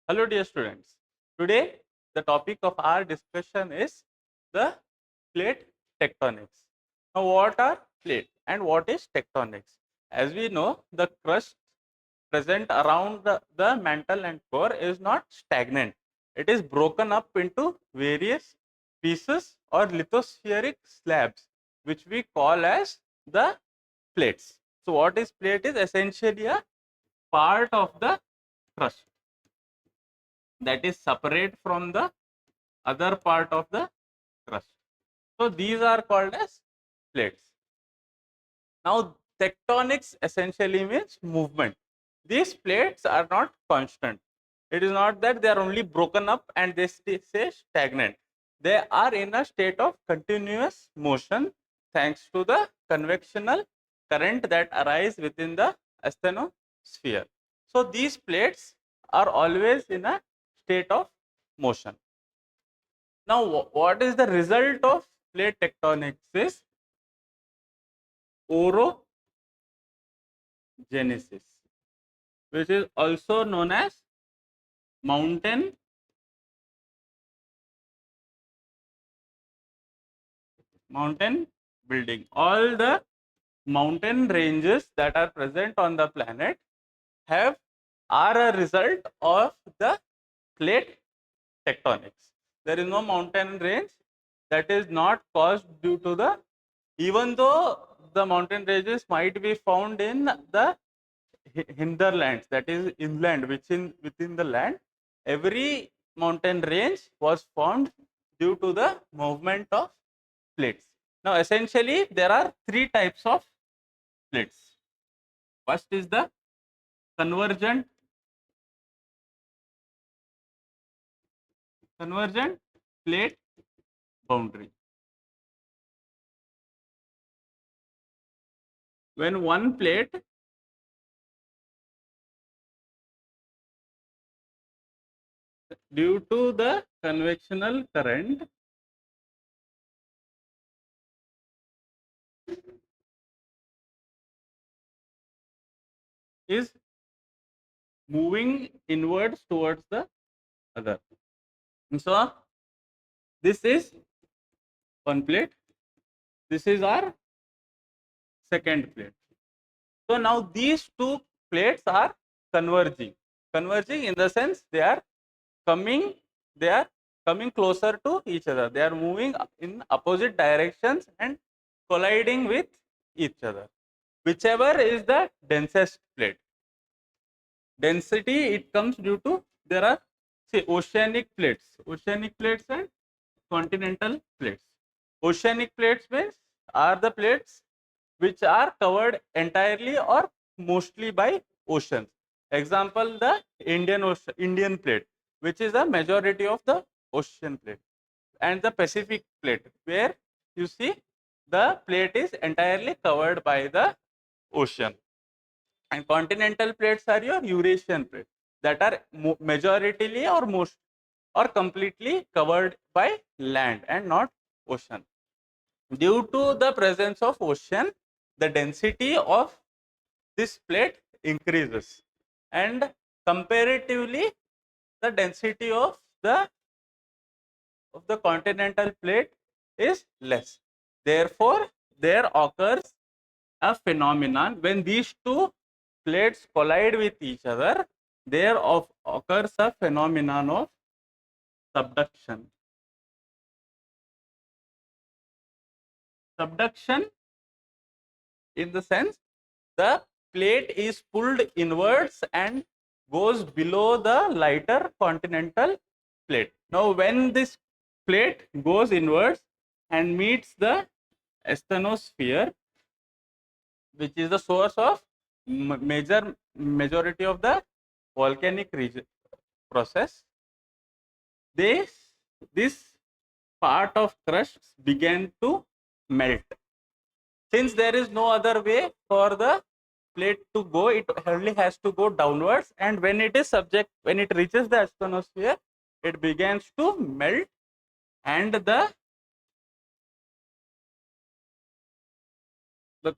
Hello dear students. Today the topic of our discussion is the plate tectonics. Now what are plate and what is tectonics? As we know, the crust present around the mantle and core is not stagnant. It is broken up into various pieces or lithospheric slabs which we call as the plates. So what is plate is essentially a part of the crust that is separate from the other part of the crust. So these are called as plates. Now tectonics essentially means movement. These plates are not constant. It is not that they are only broken up and they stay stagnant. They are in a state of continuous motion thanks to the convectional current that arise within the asthenosphere. So these plates are always in a state of motion. Now, what is the result of plate tectonics is orogenesis, which is also known as mountain building. All the mountain ranges that are present on the planet have are a result of the plate tectonics. There is no mountain range that is not caused due to the, even though the mountain ranges might be found in the hinterlands, that is inland, which in within the land, every mountain range was formed due to the movement of plates. Now essentially there are three types of plates. First is the convergent plate boundary. When one plate due to the convectional current is moving inwards towards the other. And so this is one plate, this is our second plate. So now these two plates are converging. Converging in the sense coming they are coming closer to each other. They are moving in opposite directions and colliding with each other. Whichever is the densest plate. Density, it comes due to, there are, say, oceanic plates and continental plates. Oceanic plates means are the plates which are covered entirely or mostly by oceans. Example, the Indian plate, which is a majority of the ocean plate, and the Pacific plate, where you see the plate is entirely covered by the ocean. And continental plates are your Eurasian plates that are majoritarily or most or completely covered by land and not ocean. Due to the presence of ocean, the density of this plate increases, and comparatively the density of the continental plate is less. Therefore, there occurs a phenomenon when these two plates collide with each other. There occurs a phenomenon of subduction. Subduction in the sense the plate is pulled inwards and goes below the lighter continental plate. Now, when this plate goes inwards and meets the asthenosphere, which is the source of majority of the volcanic region process, this part of crust began to melt. Since there is no other way for the plate to go, it only has to go downwards, and when it reaches the asthenosphere, it begins to melt, and the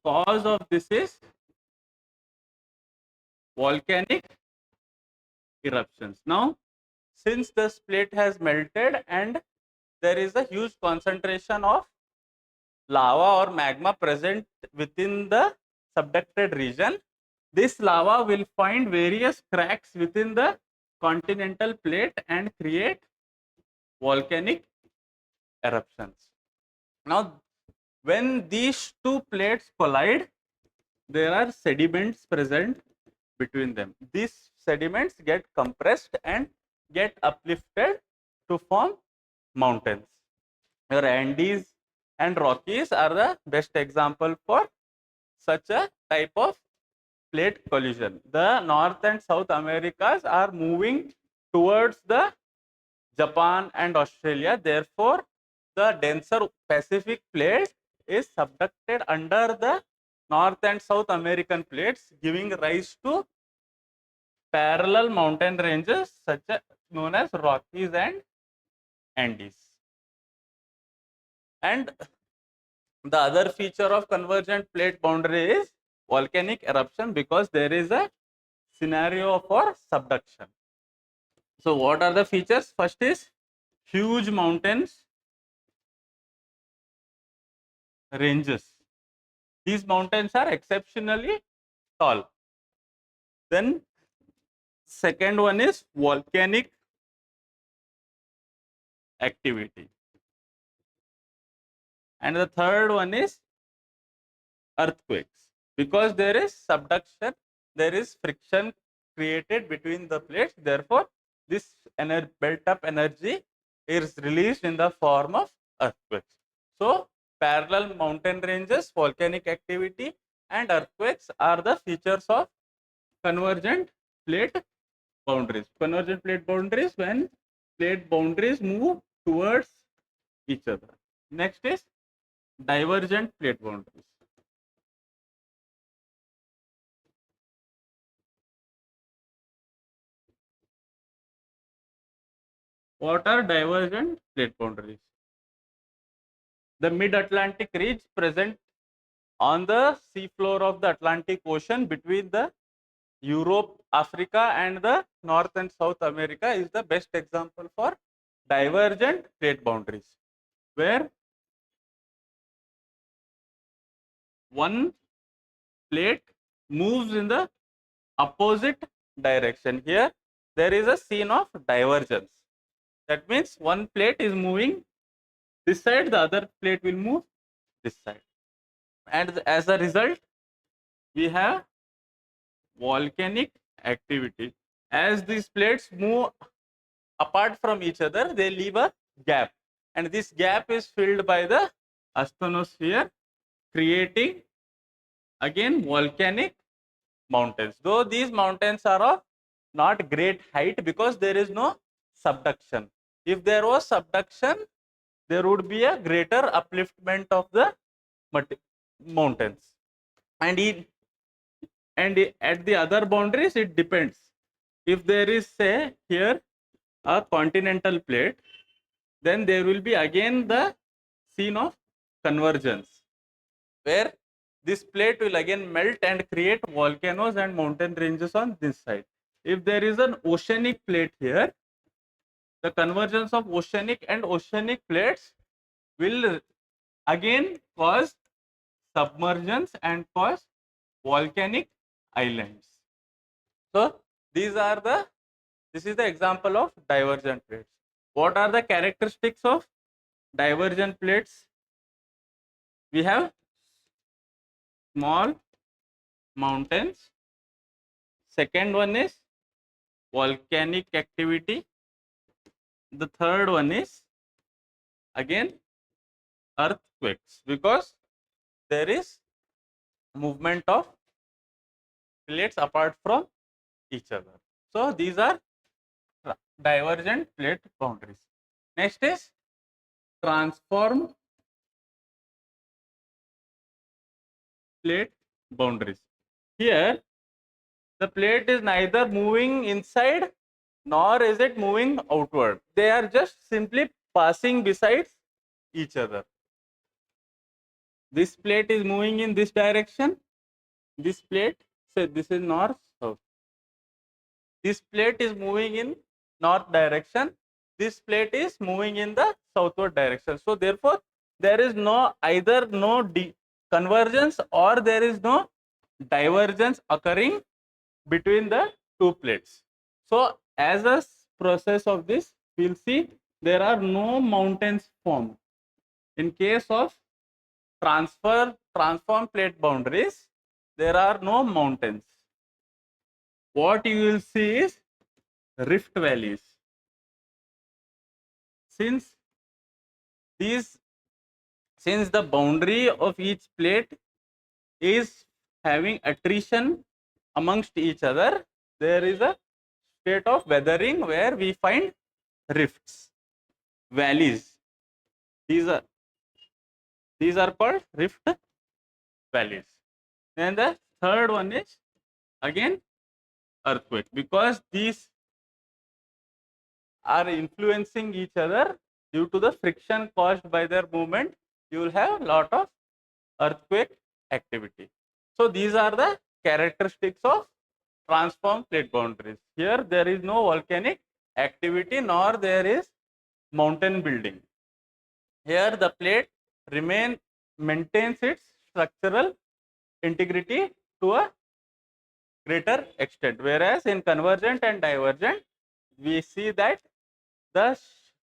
cause of this is volcanic eruptions. Now since this plate has melted and there is a huge concentration of lava or magma present within the subducted region, this lava will find various cracks within the continental plate and create volcanic eruptions. Now, when these two plates collide, there are sediments present between them. These sediments get compressed and get uplifted to form mountains. Your Andes and Rockies are the best example for such a type of plate collision. The North and South Americas are moving towards the Japan and Australia. Therefore, the denser Pacific plate is subducted under the North and South American plates, giving rise to parallel mountain ranges such as known as Rockies and Andes. And the other feature of convergent plate boundary is volcanic eruption, because there is a scenario for subduction. So what are the features? First is huge mountains ranges. These mountains are exceptionally tall. Then second one is volcanic activity. And the third one is earthquakes. Because there is subduction, there is friction created between the plates. Therefore, this built up energy is released in the form of earthquakes. So, parallel mountain ranges, volcanic activity, and earthquakes are the features of convergent plate boundaries. Convergent plate boundaries when plate boundaries move towards each other. Next is divergent plate boundaries. What are divergent plate boundaries? The mid-Atlantic ridge present on the seafloor of the Atlantic Ocean between the Europe, Africa and the North and South America is the best example for divergent plate boundaries, where one plate moves in the opposite direction. Here there is a scene of divergence. That means one plate is moving this side, the other plate will move this side. And as a result, we have volcanic activity. As these plates move apart from each other, they leave a gap. And this gap is filled by the asthenosphere, creating again volcanic mountains. Though these mountains are of not great height because there is no subduction. If there was subduction, there would be a greater upliftment of the mountains. And at the other boundaries, it depends. If there is, say, here a continental plate, then there will be again the scene of convergence, where this plate will again melt and create volcanoes and mountain ranges on this side. If there is an oceanic plate here, the convergence of oceanic and oceanic plates will again cause submergence and cause volcanic islands. So this is the example of divergent plates. What are the characteristics of divergent plates? We have small mountains. Second one is volcanic activity. The third one is again earthquakes, because there is movement of plates apart from each other. So these are divergent plate boundaries. Next is transform plate boundaries. Here the plate is neither moving inside nor is it moving outward. They are just simply passing besides each other. This plate is moving in this direction. This plate, say this is north, south. This plate is moving in north direction, this plate is moving in the southward direction. So therefore there is no either no convergence or there is no divergence occurring between the two plates. So as a process of this, we'll see there are no mountains formed. In case of transform plate boundaries, there are no mountains. What you will see is rift valleys. Since these since the boundary of each plate is having attrition amongst each other, there is a state of weathering where we find rifts, valleys. These are called rift valleys. And the third one is again earthquake, because these are influencing each other due to the friction caused by their movement. You will have a lot of earthquake activity. So these are the characteristics of transform plate boundaries. Here there is no volcanic activity nor there is mountain building. Here the plate maintains its structural integrity to a greater extent, whereas in convergent and divergent we see that the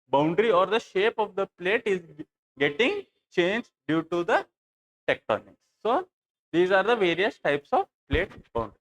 boundary or the shape of the plate is getting changed due to the tectonics. So these are the various types of plate boundaries.